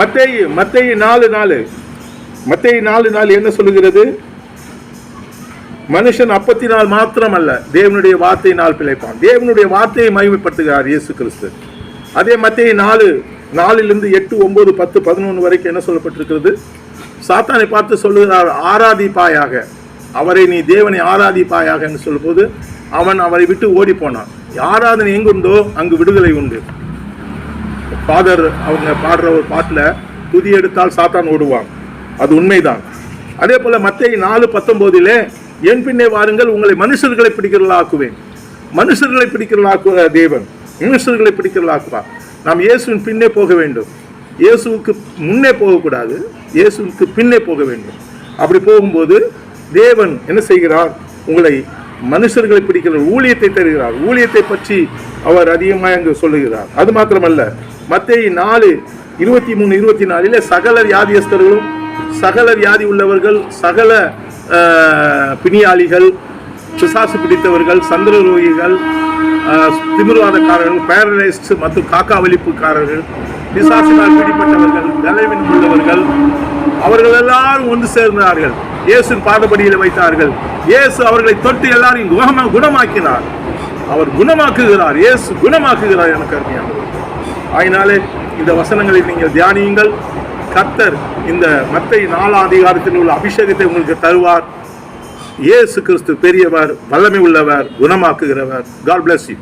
மத்தேயு 4:4 மத்தேயு 4:4 என்ன சொல்லுகிறது? மனுஷன் அப்பத்தினால் மாத்திரமல்ல தேவனுடைய வார்த்தையினால் பிழைப்பான். தேவனுடைய வார்த்தையை மகிமைப்படுத்துகிறார் இயேசு கிறிஸ்து. அதே மத்தேயு 4:4 8 9 10 11 வரைக்கும் என்ன சொல்லப்பட்டிருக்கிறது? சாத்தானை பார்த்து சொல்லுகிறார், ஆராதிப்பாயாக, அவரை நீ தேவனை ஆராதிப்பாயாக என்று சொல்லும்போது அவன் அவரை விட்டு ஓடி போனான். ஆராதனை எங்குண்டோ அங்கு விடுதலை உண்டு. ஃபாதர் அவங்க பாடுற ஒரு பாட்டில் துதி எடுத்தால் சாத்தான் ஓடுவான், அது உண்மைதான். அதே போல மத்தேயு 4:19 என் பின்னே வாருங்கள், உங்களை மனுஷர்களை பிடிக்கிறவர்களாக்குவேன். மனுஷர்களை பிடிக்கிறவர்களாக்குவ தேவன், மனுஷர்களை பிடிக்கிறவர்களாக்குவார். நாம் இயேசுவின் பின்னே போக வேண்டும். இயேசுவுக்கு முன்னே போகக்கூடாது, இயேசுவுக்கு பின்னே போக வேண்டும். அப்படி போகும்போது தேவன் என்ன செய்கிறார்? உங்களை மனுஷர்களை பிடிக்கிற ஊழியத்தை தருகிறார். ஊழியத்தை பற்றி அவர் அதிகமாக அங்கு சொல்லுகிறார். அது மாத்திரமல்ல, மத்தேயு 4:23-24 சகல வியாதியஸ்தர்களும், சகல வியாதி உள்ளவர்கள், சகல பிணியாளிகள், பிசாசு பிடித்தவர்கள், சந்திரரோகிகள், திமிர்வாதக்காரர்கள், பேரலைஸ்ட் மற்றும் காக்காவலிப்புக்காரர்கள், பிசாசினால் பிடிப்பட்டவர்கள், பலவீனம் உள்ளவர்கள், அவர்கள் எல்லாரும் ஒன்று சேர்ந்தார்கள். இயேசு பாதபடியில் வைத்தார்கள். இயேசு அவர்களை தொட்டு எல்லாரையும் குணமாக்கினார். அவர் குணமாக்குகிறார். இயேசு குணமாக்குகிறார். எனக்கு அருமையானது. ஆயினாலே இந்த வசனங்களை நீங்கள் தியானியுங்கள். கர்த்தர் இந்த மத்தேயு 4 உள்ள அபிஷேகத்தை உங்களுக்கு தருவார். இயேசு கிறிஸ்து பெரியவர், வல்லமை உள்ளவர், குணமாக்குகிறவர். God bless you.